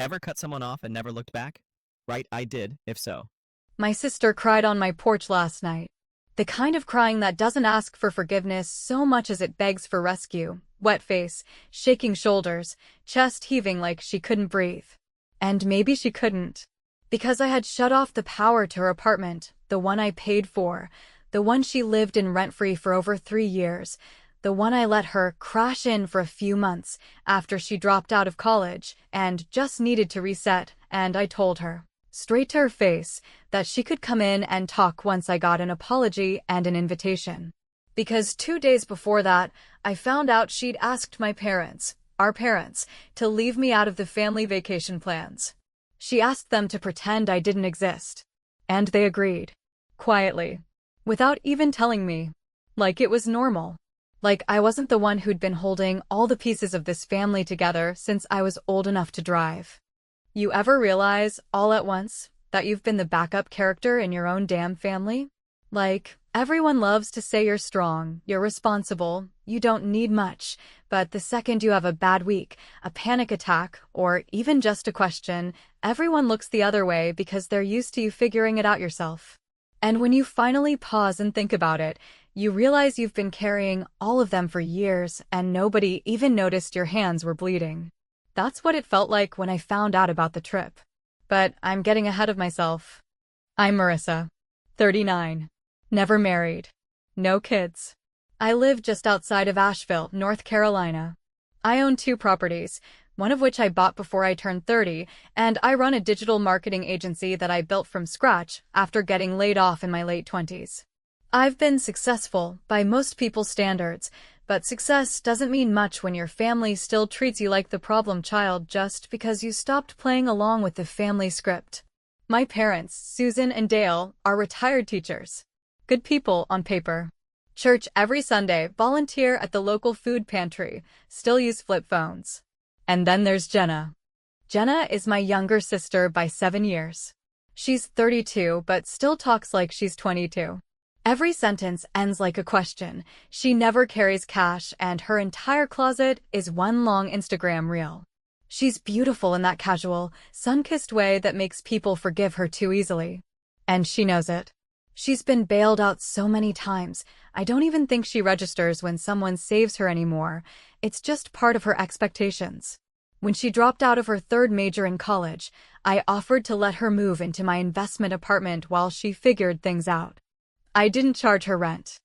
Ever cut someone off and never looked back? Right, I did, if so. My sister cried on my porch last night. The kind of crying that doesn't ask for forgiveness so much as it begs for rescue. Wet face, shaking shoulders, chest heaving like she couldn't breathe. And maybe she couldn't. Because I had shut off the power to her apartment, the one I paid for, the one she lived in rent-free for over 3 years, the one I let her crash in for a few months after she dropped out of college and just needed to reset, and I told her, straight to her face, that she could come in and talk once I got an apology and an invitation. Because 2 days before that, I found out she'd asked my parents, our parents, to leave me out of the family vacation plans. She asked them to pretend I didn't exist. And they agreed. Quietly. Without even telling me. Like it was normal. Like I wasn't the one who'd been holding all the pieces of this family together since I was old enough to drive. You ever realize, all at once, that you've been the backup character in your own damn family? Like, everyone loves to say you're strong, you're responsible, you don't need much, but the second you have a bad week, a panic attack, or even just a question, everyone looks the other way because they're used to you figuring it out yourself. And when you finally pause and think about it, you realize you've been carrying all of them for years and nobody even noticed your hands were bleeding. That's what it felt like when I found out about the trip. But I'm getting ahead of myself. I'm Marissa. 39. Never married. No kids. I live just outside of Asheville, North Carolina. I own 2 properties, one of which I bought before I turned 30, and I run a digital marketing agency that I built from scratch after getting laid off in my late 20s. I've been successful by most people's standards, but success doesn't mean much when your family still treats you like the problem child just because you stopped playing along with the family script. My parents, Susan and Dale, are retired teachers. Good people on paper. Church every Sunday, volunteer at the local food pantry, still use flip phones. And then there's Jenna. Jenna is my younger sister by 7 years. She's 32 but still talks like she's 22. Every sentence ends like a question. She never carries cash and her entire closet is one long Instagram reel. She's beautiful in that casual, sun-kissed way that makes people forgive her too easily. And she knows it. She's been bailed out so many times, I don't even think she registers when someone saves her anymore. It's just part of her expectations. When she dropped out of her 3rd major in college, I offered to let her move into my investment apartment while she figured things out. I didn't charge her rent.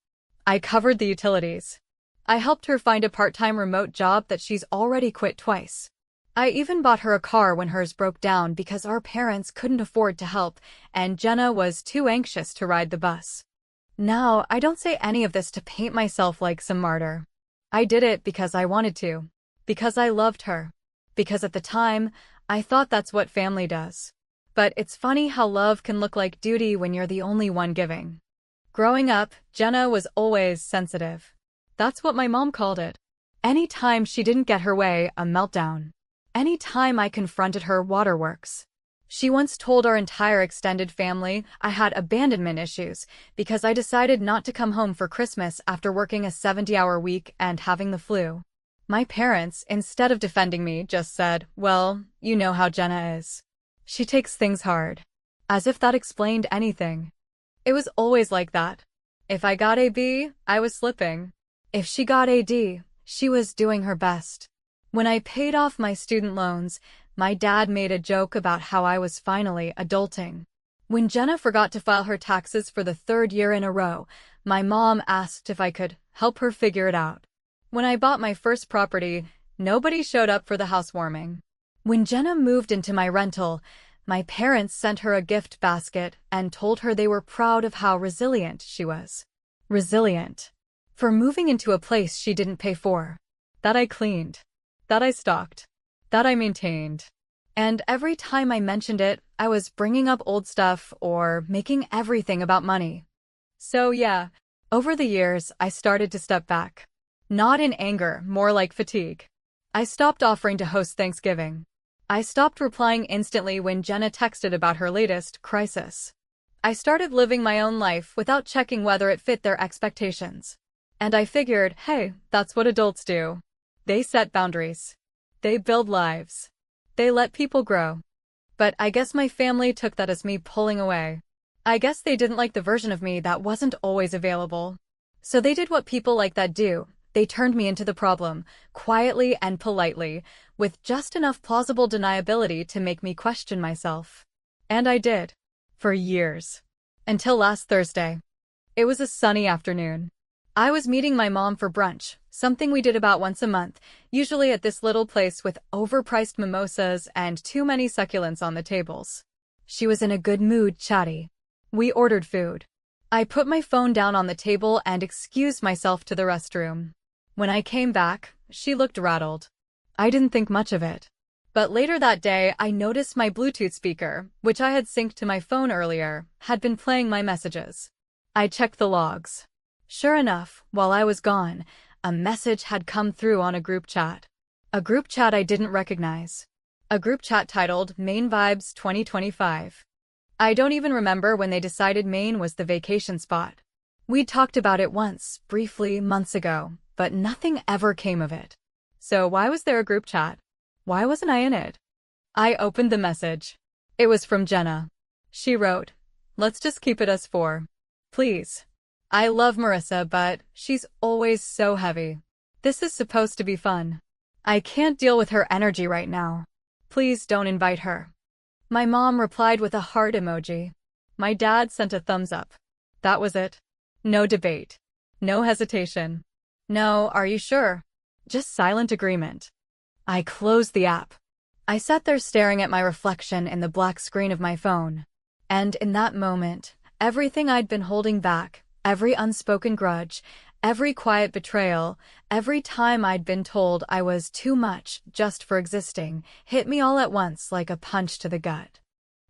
I covered the utilities. I helped her find a part-time remote job that she's already quit twice. I even bought her a car when hers broke down because our parents couldn't afford to help, and Jenna was too anxious to ride the bus. Now, I don't say any of this to paint myself like some martyr. I did it because I wanted to. Because I loved her. Because at the time, I thought that's what family does. But it's funny how love can look like duty when you're the only one giving. Growing up, Jenna was always sensitive. That's what my mom called it. Any time she didn't get her way, a meltdown. Any time I confronted her, waterworks. She once told our entire extended family I had abandonment issues because I decided not to come home for Christmas after working a 70-hour week and having the flu. My parents, instead of defending me, just said, well, you know how Jenna is. She takes things hard. As if that explained anything. It was always like that. If I got a B, I was slipping. If she got a D, she was doing her best. When I paid off my student loans, my dad made a joke about how I was finally adulting. When Jenna forgot to file her taxes for the 3rd year in a row, my mom asked if I could help her figure it out. When I bought my first property, nobody showed up for the housewarming. When Jenna moved into my rental, my parents sent her a gift basket and told her they were proud of how resilient she was. Resilient. For moving into a place she didn't pay for. That I cleaned. That I stocked. That I maintained. And every time I mentioned it, I was bringing up old stuff or making everything about money. So yeah, over the years, I started to step back. Not in anger, more like fatigue. I stopped offering to host Thanksgiving. I stopped replying instantly when Jenna texted about her latest crisis. I started living my own life without checking whether it fit their expectations. And I figured, hey, that's what adults do. They set boundaries. They build lives. They let people grow. But I guess my family took that as me pulling away. I guess they didn't like the version of me that wasn't always available. So they did what people like that do. They turned me into the problem, quietly and politely, with just enough plausible deniability to make me question myself. And I did. For years. Until last Thursday. It was a sunny afternoon. I was meeting my mom for brunch, something we did about once a month, usually at this little place with overpriced mimosas and too many succulents on the tables. She was in a good mood, chatty. We ordered food. I put my phone down on the table and excused myself to the restroom. When I came back, she looked rattled. I didn't think much of it. But later that day, I noticed my Bluetooth speaker, which I had synced to my phone earlier, had been playing my messages. I checked the logs. Sure enough, while I was gone, a message had come through on a group chat. A group chat I didn't recognize. A group chat titled Maine Vibes 2025. I don't even remember when they decided Maine was the vacation spot. We'd talked about it once, briefly, months ago, but nothing ever came of it. So why was there a group chat? Why wasn't I in it? I opened the message. It was from Jenna. She wrote, "Let's just keep it as four. Please. I love Marissa, but she's always so heavy. This is supposed to be fun. I can't deal with her energy right now. Please don't invite her." My mom replied with a heart emoji. My dad sent a thumbs up. That was it. No debate. No hesitation. No, are you sure? Just silent agreement. I closed the app. I sat there staring at my reflection in the black screen of my phone. And in that moment, everything I'd been holding back, every unspoken grudge, every quiet betrayal, every time I'd been told I was too much just for existing, hit me all at once like a punch to the gut.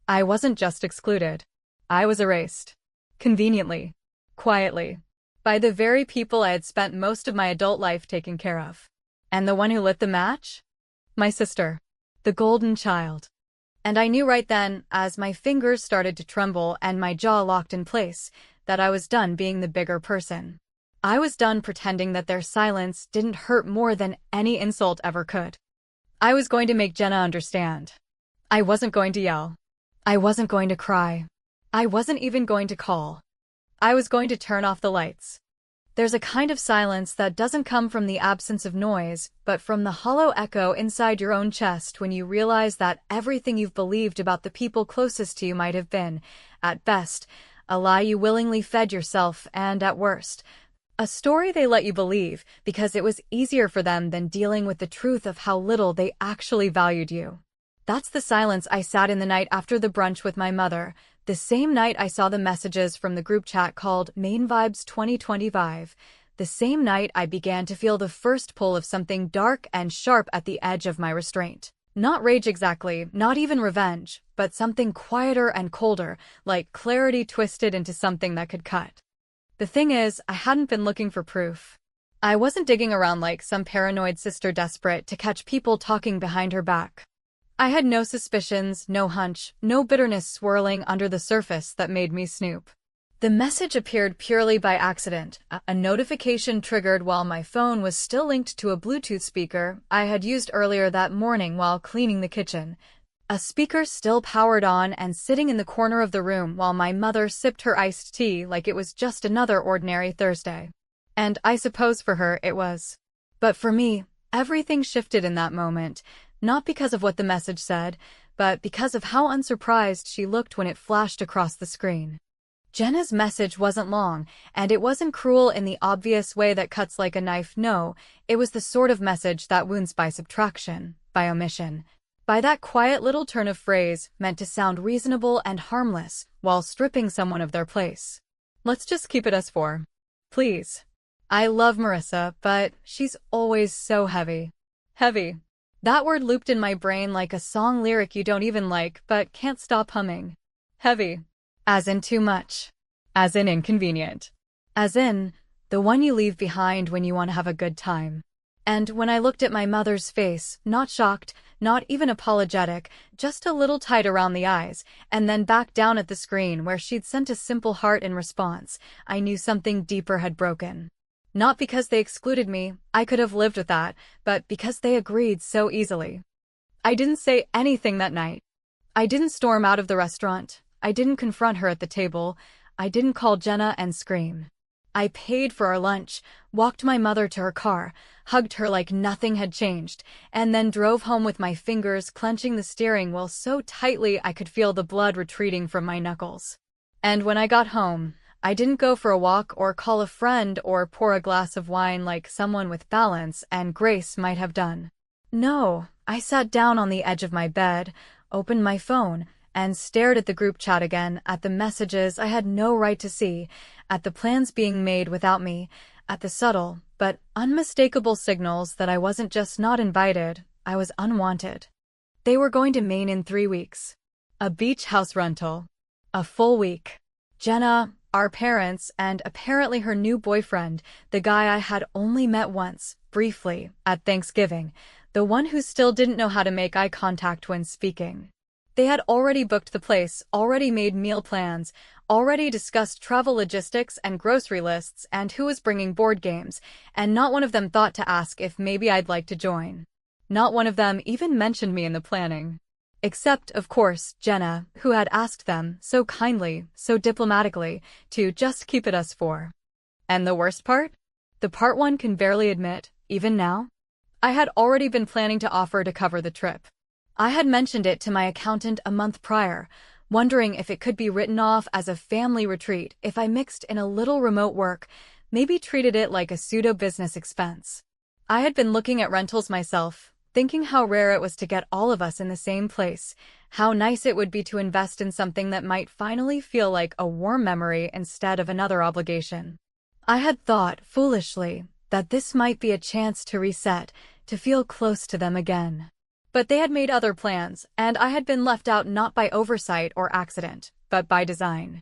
I wasn't just excluded. I was erased. Conveniently. Quietly. By the very people I had spent most of my adult life taking care of. And the one who lit the match? My sister. The golden child. And I knew right then, as my fingers started to tremble and my jaw locked in place, that I was done being the bigger person. I was done pretending that their silence didn't hurt more than any insult ever could. I was going to make Jenna understand. I wasn't going to yell. I wasn't going to cry. I wasn't even going to call. I was going to turn off the lights. There's a kind of silence that doesn't come from the absence of noise, but from the hollow echo inside your own chest when you realize that everything you've believed about the people closest to you might have been, at best, a lie you willingly fed yourself, and at worst, a story they let you believe because it was easier for them than dealing with the truth of how little they actually valued you. That's the silence I sat in the night after the brunch with my mother, the same night I saw the messages from the group chat called Maine Vibes 2025, the same night I began to feel the first pull of something dark and sharp at the edge of my restraint. Not rage exactly, not even revenge, but something quieter and colder, like clarity twisted into something that could cut. The thing is, I hadn't been looking for proof. I wasn't digging around like some paranoid sister desperate to catch people talking behind her back. I had no suspicions, no hunch, no bitterness swirling under the surface that made me snoop. The message appeared purely by accident, a notification triggered while my phone was still linked to a Bluetooth speaker I had used earlier that morning while cleaning the kitchen. A speaker still powered on and sitting in the corner of the room while my mother sipped her iced tea like it was just another ordinary Thursday. And I suppose for her it was. But for me, everything shifted in that moment, not because of what the message said, but because of how unsurprised she looked when it flashed across the screen. Jenna's message wasn't long, and it wasn't cruel in the obvious way that cuts like a knife. No, it was the sort of message that wounds by subtraction, by omission, by that quiet little turn of phrase meant to sound reasonable and harmless while stripping someone of their place. Let's just keep it as four. Please. I love Marissa, but she's always so heavy. Heavy. That word looped in my brain like a song lyric you don't even like but can't stop humming. Heavy. As in too much. As in inconvenient. As in, the one you leave behind when you want to have a good time. And when I looked at my mother's face, not shocked, not even apologetic, just a little tight around the eyes, and then back down at the screen where she'd sent a simple heart in response, I knew something deeper had broken. Not because they excluded me, I could have lived with that, but because they agreed so easily. I didn't say anything that night. I didn't storm out of the restaurant. I didn't confront her at the table. I didn't call Jenna and scream. I paid for our lunch, walked my mother to her car, hugged her like nothing had changed, and then drove home with my fingers clenching the steering wheel so tightly I could feel the blood retreating from my knuckles. And when I got home, I didn't go for a walk or call a friend or pour a glass of wine like someone with balance and grace might have done. No, I sat down on the edge of my bed, opened my phone, and stared at the group chat again, at the messages I had no right to see, at the plans being made without me, at the subtle but unmistakable signals that I wasn't just not invited, I was unwanted. They were going to Maine in 3 weeks. A beach house rental. A full week. Jenna, our parents, and apparently her new boyfriend, the guy I had only met once, briefly, at Thanksgiving, the one who still didn't know how to make eye contact when speaking. They had already booked the place, already made meal plans, already discussed travel logistics and grocery lists and who was bringing board games, and not one of them thought to ask if maybe I'd like to join. Not one of them even mentioned me in the planning. Except, of course, Jenna, who had asked them, so kindly, so diplomatically, to just keep it us four. And the worst part? The part one can barely admit, even now? I had already been planning to offer to cover the trip. I had mentioned it to my accountant a month prior, wondering if it could be written off as a family retreat if I mixed in a little remote work, maybe treated it like a pseudo-business expense. I had been looking at rentals myself, thinking how rare it was to get all of us in the same place, how nice it would be to invest in something that might finally feel like a warm memory instead of another obligation. I had thought, foolishly, that this might be a chance to reset, to feel close to them again. But they had made other plans, and I had been left out not by oversight or accident, but by design.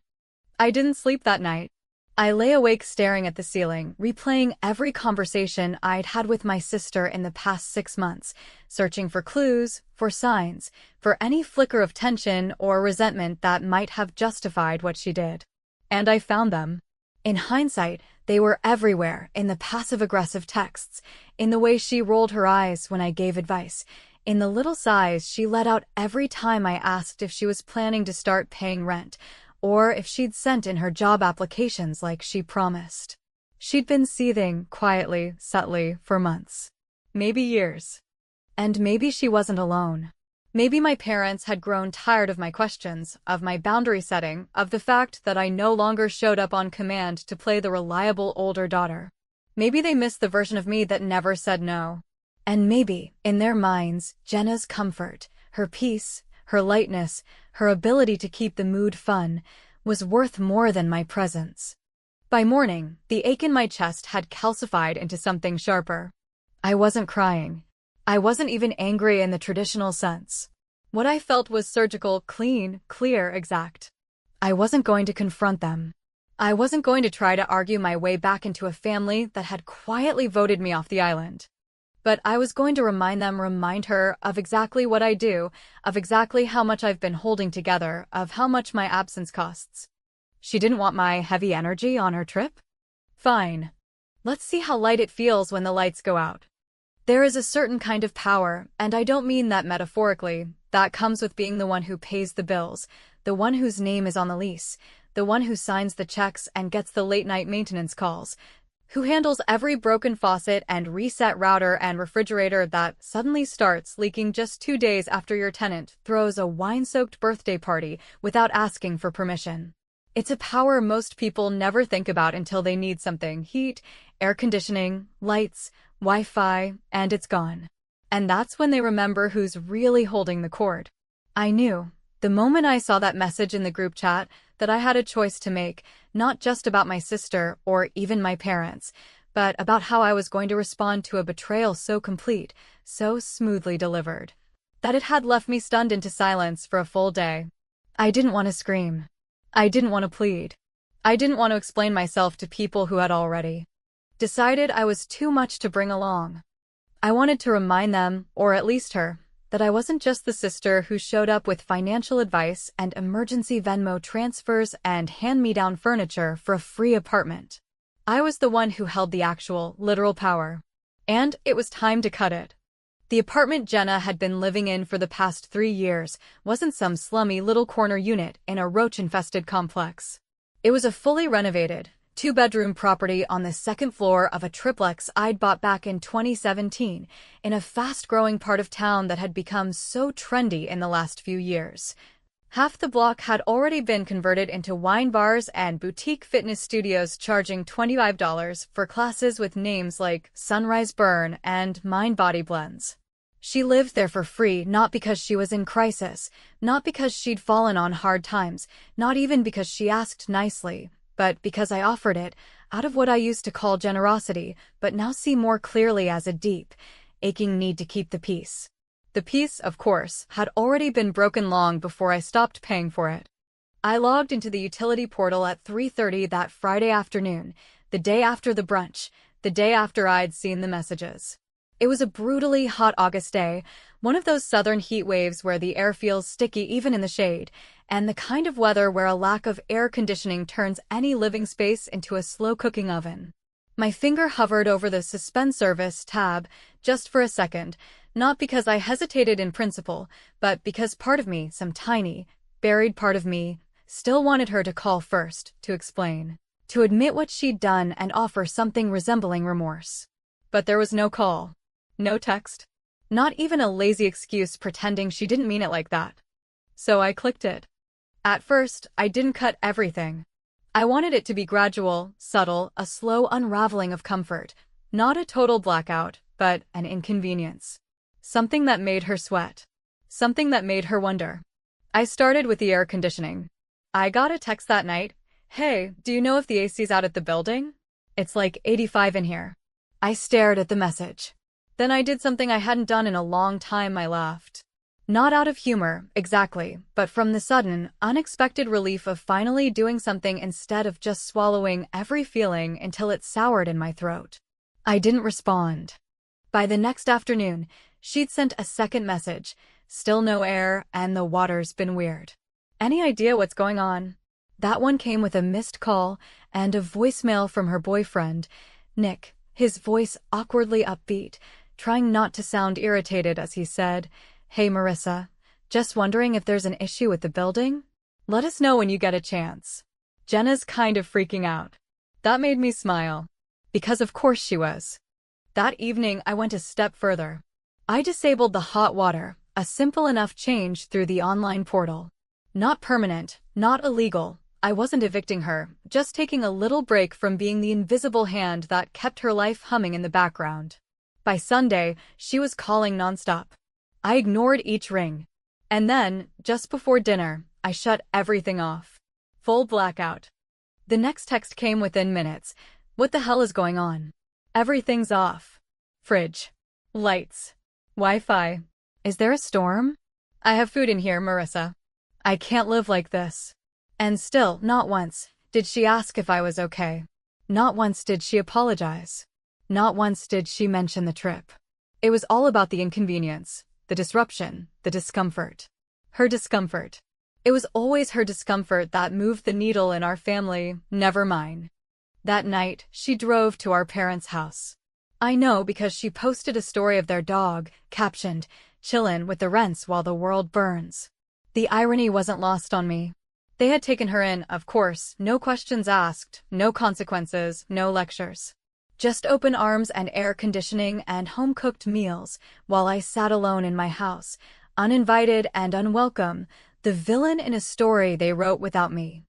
I didn't sleep that night. I lay awake staring at the ceiling, replaying every conversation I'd had with my sister in the past 6 months, searching for clues, for signs, for any flicker of tension or resentment that might have justified what she did. And I found them. In hindsight, they were everywhere, in the passive-aggressive texts, in the way she rolled her eyes when I gave advice, in the little sighs she let out every time I asked if she was planning to start paying rent, or if she'd sent in her job applications like she promised. She'd been seething, quietly, subtly, for months. Maybe years. And maybe she wasn't alone. Maybe my parents had grown tired of my questions, of my boundary setting, of the fact that I no longer showed up on command to play the reliable older daughter. Maybe they missed the version of me that never said no. And maybe, in their minds, Jenna's comfort, her peace, her lightness, her ability to keep the mood fun, was worth more than my presence. By morning, the ache in my chest had calcified into something sharper. I wasn't crying. I wasn't even angry in the traditional sense. What I felt was surgical, clean, clear, exact. I wasn't going to confront them. I wasn't going to try to argue my way back into a family that had quietly voted me off the island. But I was going to remind her of exactly what I do, of exactly how much I've been holding together, of how much my absence costs. She didn't want my heavy energy on her trip? Fine. Let's see how light it feels when the lights go out. There is a certain kind of power, and I don't mean that metaphorically, that comes with being the one who pays the bills, the one whose name is on the lease, the one who signs the checks and gets the late-night maintenance calls, who handles every broken faucet and reset router and refrigerator that suddenly starts leaking just 2 days after your tenant throws a wine-soaked birthday party without asking for permission. It's a power most people never think about until they need something: heat, air conditioning, lights, Wi-Fi, and it's gone. And that's when they remember who's really holding the cord. I knew, the moment I saw that message in the group chat, that I had a choice to make, not just about my sister or even my parents, but about how I was going to respond to a betrayal so complete, so smoothly delivered, that it had left me stunned into silence for a full day. I didn't want to scream. I didn't want to plead. I didn't want to explain myself to people who had already decided I was too much to bring along. I wanted to remind them, or at least her, that I wasn't just the sister who showed up with financial advice and emergency Venmo transfers and hand-me-down furniture for a free apartment. I was the one who held the actual, literal power. And it was time to cut it. The apartment Jenna had been living in for the past 3 years wasn't some slummy little corner unit in a roach-infested complex. It was a fully renovated, two-bedroom property on the second floor of a triplex I'd bought back in 2017 in a fast-growing part of town that had become so trendy in the last few years. Half the block had already been converted into wine bars and boutique fitness studios charging $25 for classes with names like Sunrise Burn and Mind Body Blends. She lived there for free, not because she was in crisis, not because she'd fallen on hard times, not even because she asked nicely, but because I offered it, out of what I used to call generosity, but now see more clearly as a deep, aching need to keep the peace. The peace, of course, had already been broken long before I stopped paying for it. I logged into the utility portal at 3:30 that Friday afternoon, the day after the brunch, the day after I'd seen the messages. It was a brutally hot August day, one of those southern heat waves where the air feels sticky even in the shade, and the kind of weather where a lack of air conditioning turns any living space into a slow-cooking oven. My finger hovered over the Suspend Service tab just for a second, not because I hesitated in principle, but because part of me, some tiny, buried part of me, still wanted her to call first, to explain, to admit what she'd done and offer something resembling remorse. But there was no call. No text. Not even a lazy excuse pretending she didn't mean it like that. So I clicked it. At first, I didn't cut everything. I wanted it to be gradual, subtle, a slow unraveling of comfort. Not a total blackout, but an inconvenience. Something that made her sweat. Something that made her wonder. I started with the air conditioning. I got a text that night. Hey, do you know if the AC's out at the building? It's like 85 in here. I stared at the message. Then I did something I hadn't done in a long time. I laughed. Not out of humor, exactly, but from the sudden, unexpected relief of finally doing something instead of just swallowing every feeling until it soured in my throat. I didn't respond. By the next afternoon, she'd sent a second message. Still no air, and the water's been weird. Any idea what's going on? That one came with a missed call and a voicemail from her boyfriend, Nick, his voice awkwardly upbeat, trying not to sound irritated as he said, "Hey Marissa, just wondering if there's an issue with the building? Let us know when you get a chance." Jenna's kind of freaking out. That made me smile. Because of course she was. That evening I went a step further. I disabled the hot water, a simple enough change through the online portal. Not permanent, not illegal. I wasn't evicting her, just taking a little break from being the invisible hand that kept her life humming in the background. By Sunday, she was calling nonstop. I ignored each ring. And then, just before dinner, I shut everything off. Full blackout. The next text came within minutes. What the hell is going on? Everything's off. Fridge. Lights. Wi-Fi. Is there a storm? I have food in here, Marissa. I can't live like this. And still, not once did she ask if I was okay. Not once did she apologize. Not once did she mention the trip. It was all about the inconvenience, the disruption, the discomfort. Her discomfort. It was always her discomfort that moved the needle in our family, never mine. That night, she drove to our parents' house. I know because she posted a story of their dog, captioned, "Chillin' with the rents while the world burns." The irony wasn't lost on me. They had taken her in, of course, no questions asked, no consequences, no lectures. Just open arms and air conditioning and home-cooked meals, while I sat alone in my house, uninvited and unwelcome, the villain in a story they wrote without me.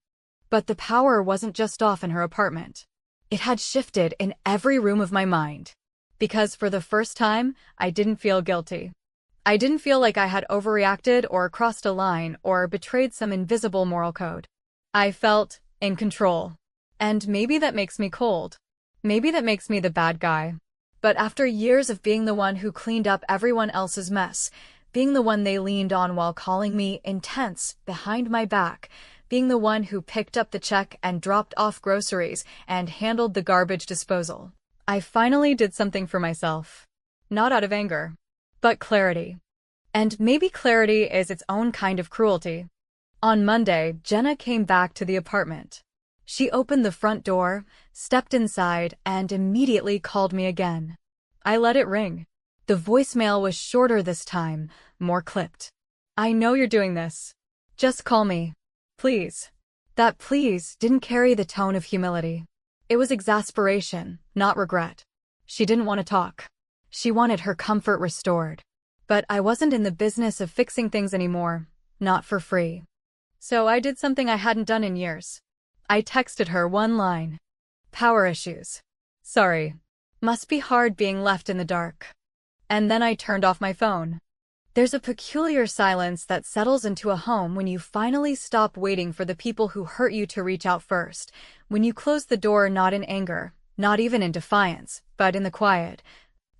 But the power wasn't just off in her apartment. It had shifted in every room of my mind. Because for the first time, I didn't feel guilty. I didn't feel like I had overreacted or crossed a line or betrayed some invisible moral code. I felt in control. And maybe that makes me cold. Maybe that makes me the bad guy. But after years of being the one who cleaned up everyone else's mess, being the one they leaned on while calling me intense behind my back, being the one who picked up the check and dropped off groceries and handled the garbage disposal, I finally did something for myself. Not out of anger, but clarity. And maybe clarity is its own kind of cruelty. On Monday, Jenna came back to the apartment. She opened the front door, stepped inside, and immediately called me again. I let it ring. The voicemail was shorter this time, more clipped. I know you're doing this. Just call me. Please. That please didn't carry the tone of humility. It was exasperation, not regret. She didn't want to talk. She wanted her comfort restored. But I wasn't in the business of fixing things anymore, not for free. So I did something I hadn't done in years. I texted her one line. Power issues. Sorry. Must be hard being left in the dark. And then I turned off my phone. There's a peculiar silence that settles into a home when you finally stop waiting for the people who hurt you to reach out first, when you close the door not in anger, not even in defiance, but in the quiet.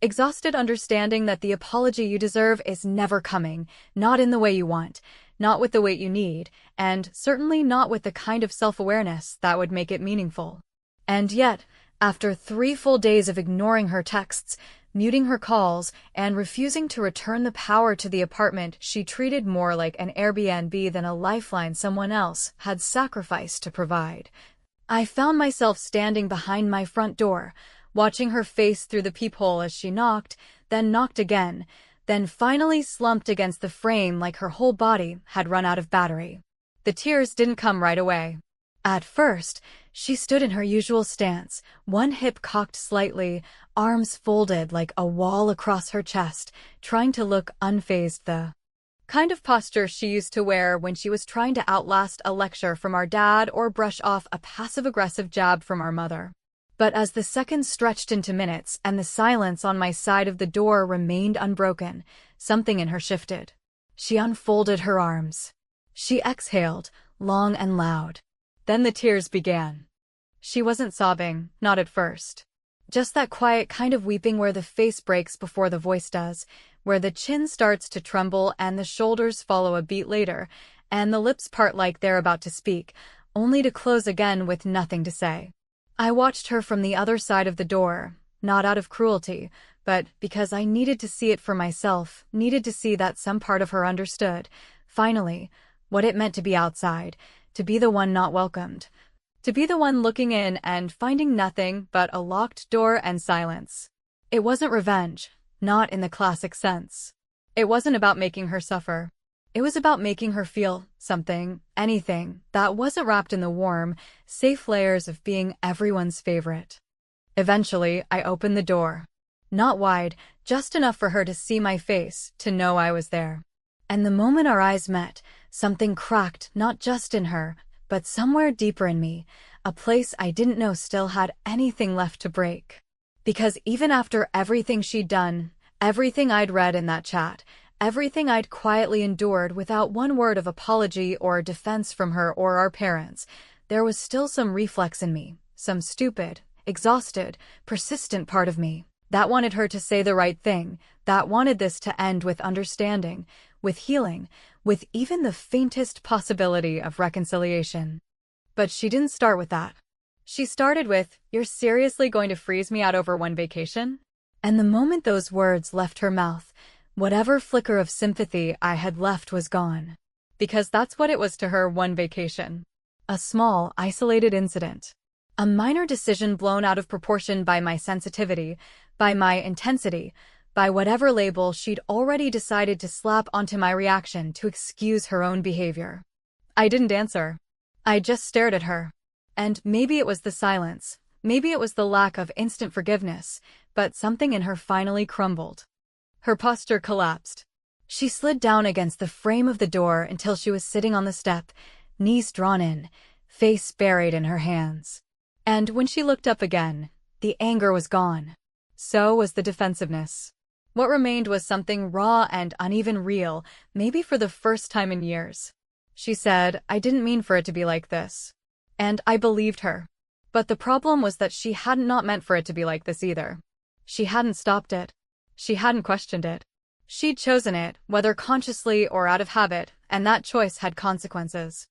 Exhausted, understanding that the apology you deserve is never coming, not in the way you want, not with the weight you need, and certainly not with the kind of self-awareness that would make it meaningful. And yet, after 3 full days of ignoring her texts, muting her calls, and refusing to return the power to the apartment she treated more like an Airbnb than a lifeline someone else had sacrificed to provide, I found myself standing behind my front door, watching her face through the peephole as she knocked, then knocked again, then finally slumped against the frame like her whole body had run out of battery. The tears didn't come right away. At first, she stood in her usual stance, one hip cocked slightly, arms folded like a wall across her chest, trying to look unfazed, the kind of posture she used to wear when she was trying to outlast a lecture from our dad or brush off a passive-aggressive jab from our mother. But as the seconds stretched into minutes and the silence on my side of the door remained unbroken, something in her shifted. She unfolded her arms. She exhaled, long and loud. Then the tears began. She wasn't sobbing, not at first. Just that quiet kind of weeping where the face breaks before the voice does, where the chin starts to tremble and the shoulders follow a beat later, and the lips part like they're about to speak, only to close again with nothing to say. I watched her from the other side of the door, not out of cruelty, but because I needed to see it for myself, needed to see that some part of her understood, finally, what it meant to be outside, to be the one not welcomed, to be the one looking in and finding nothing but a locked door and silence. It wasn't revenge, not in the classic sense. It wasn't about making her suffer. It was about making her feel something, anything, that wasn't wrapped in the warm, safe layers of being everyone's favorite. Eventually, I opened the door. Not wide, just enough for her to see my face, to know I was there. And the moment our eyes met, something cracked, not just in her, but somewhere deeper in me, a place I didn't know still had anything left to break. Because even after everything she'd done, everything I'd read in that chat, everything I'd quietly endured without one word of apology or defense from her or our parents, there was still some reflex in me, some stupid, exhausted, persistent part of me, that wanted her to say the right thing, that wanted this to end with understanding, with healing, with even the faintest possibility of reconciliation. But she didn't start with that. She started with, "You're seriously going to freeze me out over one vacation?" And the moment those words left her mouth, whatever flicker of sympathy I had left was gone. Because that's what it was to her, one vacation. A small, isolated incident. A minor decision blown out of proportion by my sensitivity, by my intensity, by whatever label she'd already decided to slap onto my reaction to excuse her own behavior. I didn't answer. I just stared at her. And maybe it was the silence, maybe it was the lack of instant forgiveness, but something in her finally crumbled. Her posture collapsed. She slid down against the frame of the door until she was sitting on the step, knees drawn in, face buried in her hands. And when she looked up again, the anger was gone. So was the defensiveness. What remained was something raw and uneven real, maybe for the first time in years. She said, "I didn't mean for it to be like this." And I believed her. But the problem was that she hadn't not meant for it to be like this either. She hadn't stopped it. She hadn't questioned it. She'd chosen it, whether consciously or out of habit, and that choice had consequences.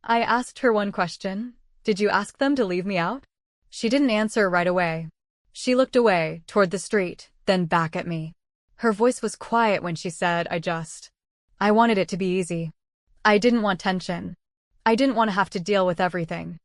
I asked her one question. "Did you ask them to leave me out?" She didn't answer right away. She looked away, toward the street, then back at me. Her voice was quiet when she said, I wanted it to be easy. I didn't want tension. I didn't want to have to deal with everything.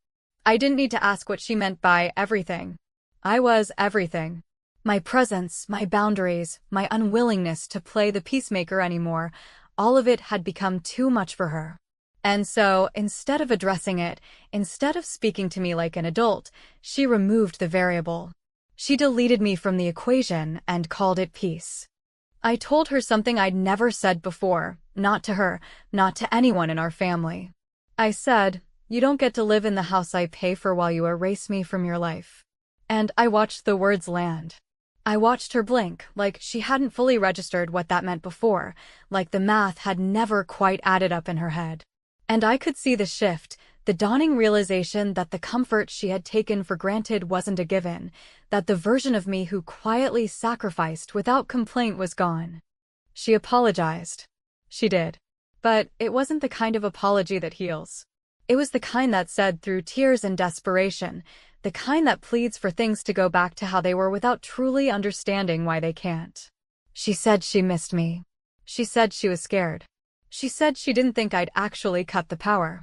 I didn't need to ask what she meant by everything. I was everything. My presence, my boundaries, my unwillingness to play the peacemaker anymore, all of it had become too much for her. And so, instead of addressing it, instead of speaking to me like an adult, she removed the variable. She deleted me from the equation and called it peace. I told her something I'd never said before, not to her, not to anyone in our family. I said, "You don't get to live in the house I pay for while you erase me from your life." And I watched the words land. I watched her blink, like she hadn't fully registered what that meant before, like the math had never quite added up in her head. And I could see the shift, the dawning realization that the comfort she had taken for granted wasn't a given, that the version of me who quietly sacrificed without complaint was gone. She apologized. She did. But it wasn't the kind of apology that heals. It was the kind that said through tears and desperation, the kind that pleads for things to go back to how they were without truly understanding why they can't. She said she missed me. She said she was scared. She said she didn't think I'd actually cut the power.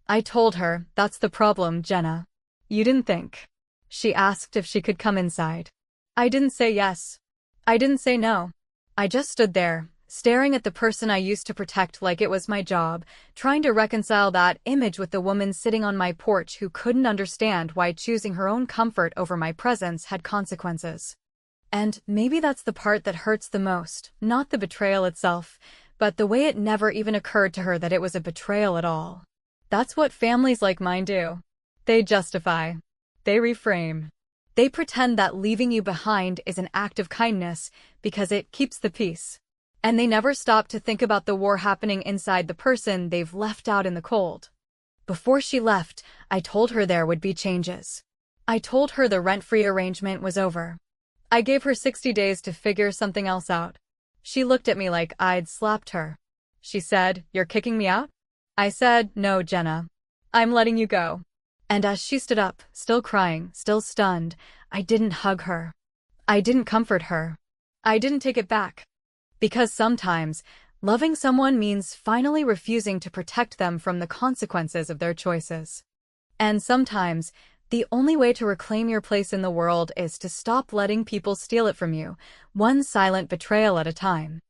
I told her, "That's the problem, Jenna. You didn't think." She asked if she could come inside. I didn't say yes. I didn't say no. I just stood there, staring at the person I used to protect like it was my job, trying to reconcile that image with the woman sitting on my porch who couldn't understand why choosing her own comfort over my presence had consequences. And maybe that's the part that hurts the most, not the betrayal itself, but the way it never even occurred to her that it was a betrayal at all. That's what families like mine do. They justify. They reframe. They pretend that leaving you behind is an act of kindness because it keeps the peace. And they never stop to think about the war happening inside the person they've left out in the cold. Before she left, I told her there would be changes. I told her the rent-free arrangement was over. I gave her 60 days to figure something else out. She looked at me like I'd slapped her. She said, "You're kicking me out?" I said, "No, Jenna. I'm letting you go." And as she stood up, still crying, still stunned, I didn't hug her. I didn't comfort her. I didn't take it back. Because sometimes, loving someone means finally refusing to protect them from the consequences of their choices. And sometimes, the only way to reclaim your place in the world is to stop letting people steal it from you, one silent betrayal at a time.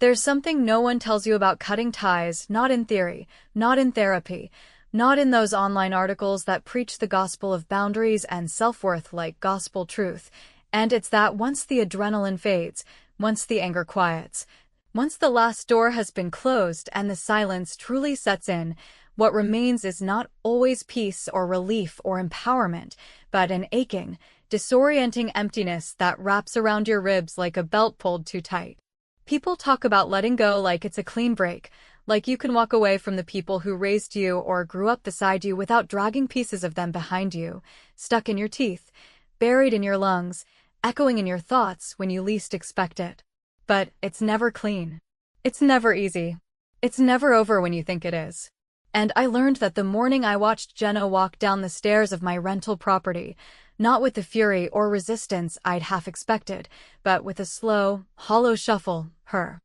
There's something no one tells you about cutting ties, not in theory, not in therapy, not in those online articles that preach the gospel of boundaries and self-worth like gospel truth, and it's that once the adrenaline fades, once the anger quiets, once the last door has been closed and the silence truly sets in, what remains is not always peace or relief or empowerment, but an aching, disorienting emptiness that wraps around your ribs like a belt pulled too tight. People talk about letting go like it's a clean break, like you can walk away from the people who raised you or grew up beside you without dragging pieces of them behind you, stuck in your teeth, buried in your lungs, echoing in your thoughts when you least expect it. But it's never clean. It's never easy. It's never over when you think it is. And I learned that the morning I watched Jenna walk down the stairs of my rental property, not with the fury or resistance I'd half expected, but with a slow, hollow shuffle, her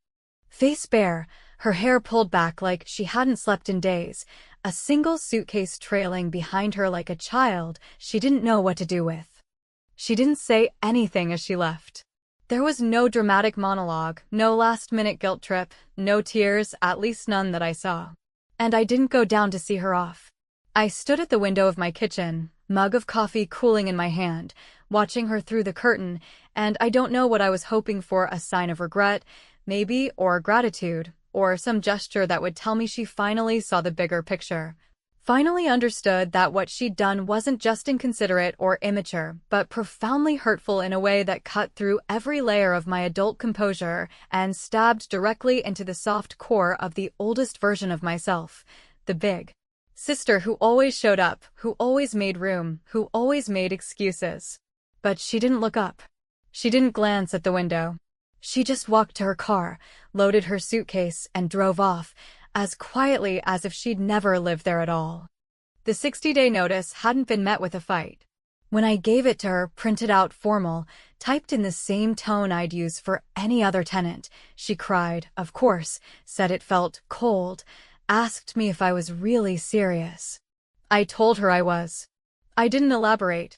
face bare, her hair pulled back like she hadn't slept in days, a single suitcase trailing behind her like a child she didn't know what to do with. She didn't say anything as she left. There was no dramatic monologue, no last-minute guilt trip, no tears, at least none that I saw. And I didn't go down to see her off. I stood at the window of my kitchen, mug of coffee cooling in my hand, watching her through the curtain, and I don't know what I was hoping for, a sign of regret, maybe, or gratitude, or some gesture that would tell me she finally saw the bigger picture. Finally understood that what she'd done wasn't just inconsiderate or immature, but profoundly hurtful in a way that cut through every layer of my adult composure and stabbed directly into the soft core of the oldest version of myself, the big sister who always showed up, who always made room, who always made excuses. But she didn't look up. She didn't glance at the window. She just walked to her car, loaded her suitcase, and drove off, as quietly as if she'd never lived there at all. The 60-day notice hadn't been met with a fight. When I gave it to her, printed out formal, typed in the same tone I'd use for any other tenant, she cried, of course, said it felt cold, asked me if I was really serious. I told her I was. I didn't elaborate.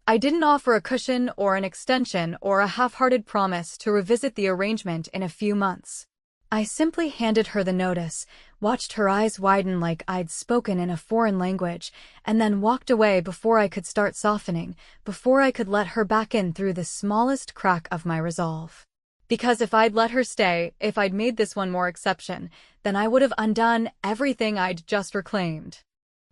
I didn't offer a cushion or an extension or a half-hearted promise to revisit the arrangement in a few months. I simply handed her the notice, watched her eyes widen like I'd spoken in a foreign language, and then walked away before I could start softening, before I could let her back in through the smallest crack of my resolve. Because if I'd let her stay, if I'd made this one more exception, then I would have undone everything I'd just reclaimed.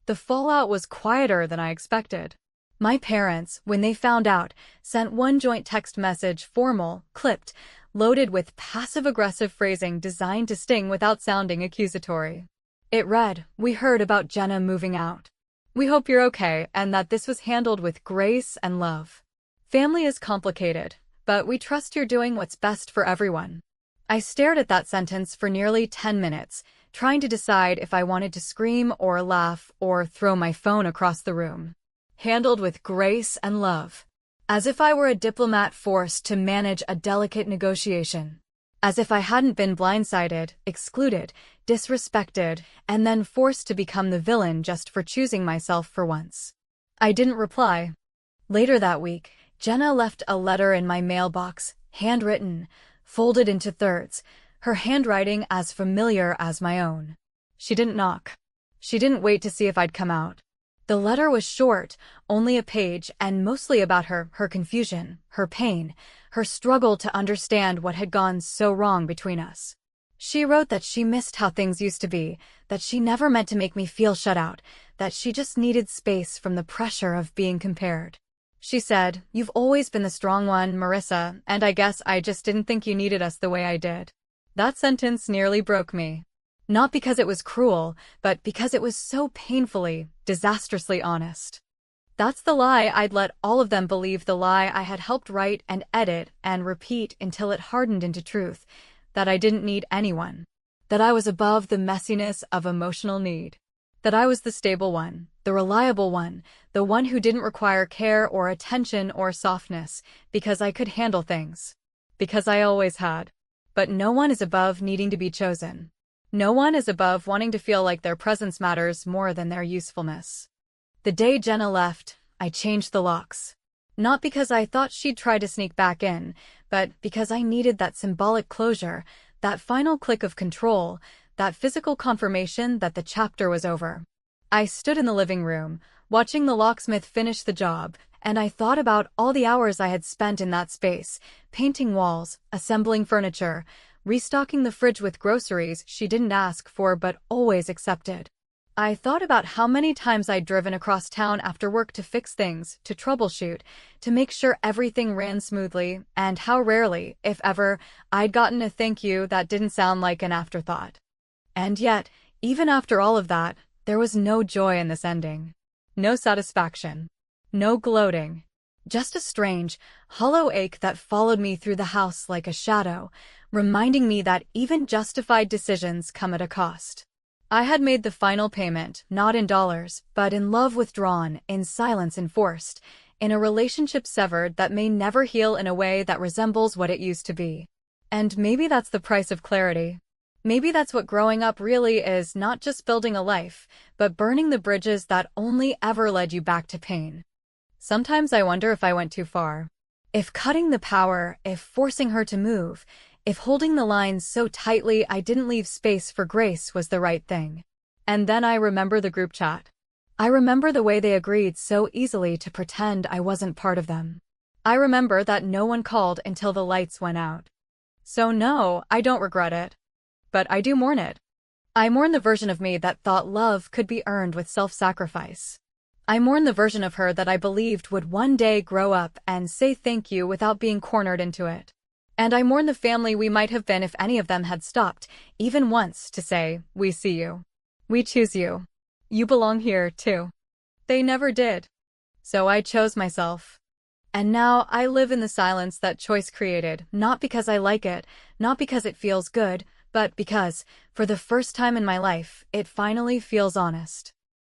The fallout was quieter than I expected. My parents, when they found out, sent one joint text message, formal, clipped, loaded with passive-aggressive phrasing designed to sting without sounding accusatory. It read, "We heard about Jenna moving out. We hope you're okay and that this was handled with grace and love. Family is complicated, but we trust you're doing what's best for everyone." I stared at that sentence for nearly 10 minutes, trying to decide if I wanted to scream or laugh or throw my phone across the room. Handled with grace and love. As if I were a diplomat forced to manage a delicate negotiation. As if I hadn't been blindsided, excluded, disrespected, and then forced to become the villain just for choosing myself for once. I didn't reply. Later that week, Jenna left a letter in my mailbox, handwritten, folded into thirds, her handwriting as familiar as my own. She didn't knock. She didn't wait to see if I'd come out. The letter was short, only a page, and mostly about her confusion, her pain, her struggle to understand what had gone so wrong between us. She wrote that she missed how things used to be, that she never meant to make me feel shut out, that she just needed space from the pressure of being compared. She said, "You've always been the strong one, Marissa, and I guess I just didn't think you needed us the way I did." That sentence nearly broke me. Not because it was cruel, but because it was so painfully, disastrously honest. That's the lie I'd let all of them believe, the lie I had helped write and edit and repeat until it hardened into truth, that I didn't need anyone, that I was above the messiness of emotional need, that I was the stable one, the reliable one, the one who didn't require care or attention or softness, because I could handle things. Because I always had. But no one is above needing to be chosen. No one is above wanting to feel like their presence matters more than their usefulness. The day Jenna left, I changed the locks. Not because I thought she'd try to sneak back in, but because I needed that symbolic closure, that final click of control, that physical confirmation that the chapter was over. I stood in the living room, watching the locksmith finish the job, and I thought about all the hours I had spent in that space, painting walls, assembling furniture, restocking the fridge with groceries she didn't ask for but always accepted. I thought about how many times I'd driven across town after work to fix things, to troubleshoot, to make sure everything ran smoothly, and how rarely, if ever, I'd gotten a thank you that didn't sound like an afterthought. And yet, even after all of that, there was no joy in this ending. No satisfaction. No gloating. Just a strange, hollow ache that followed me through the house like a shadow, reminding me that even justified decisions come at a cost. I had made the final payment, not in dollars, but in love withdrawn, in silence enforced, in a relationship severed that may never heal in a way that resembles what it used to be. And maybe that's the price of clarity. Maybe that's what growing up really is, not just building a life, but burning the bridges that only ever led you back to pain. Sometimes I wonder if I went too far. If cutting the power, if forcing her to move, if holding the lines so tightly I didn't leave space for grace was the right thing. And then I remember the group chat. I remember the way they agreed so easily to pretend I wasn't part of them. I remember that no one called until the lights went out. So no, I don't regret it. But I do mourn it. I mourn the version of me that thought love could be earned with self-sacrifice. I mourn the version of her that I believed would one day grow up and say thank you without being cornered into it. And I mourn the family we might have been if any of them had stopped, even once, to say, "We see you. We choose you. You belong here, too." They never did. So I chose myself. And now I live in the silence that choice created, not because I like it, not because it feels good, but because, for the first time in my life, it finally feels honest.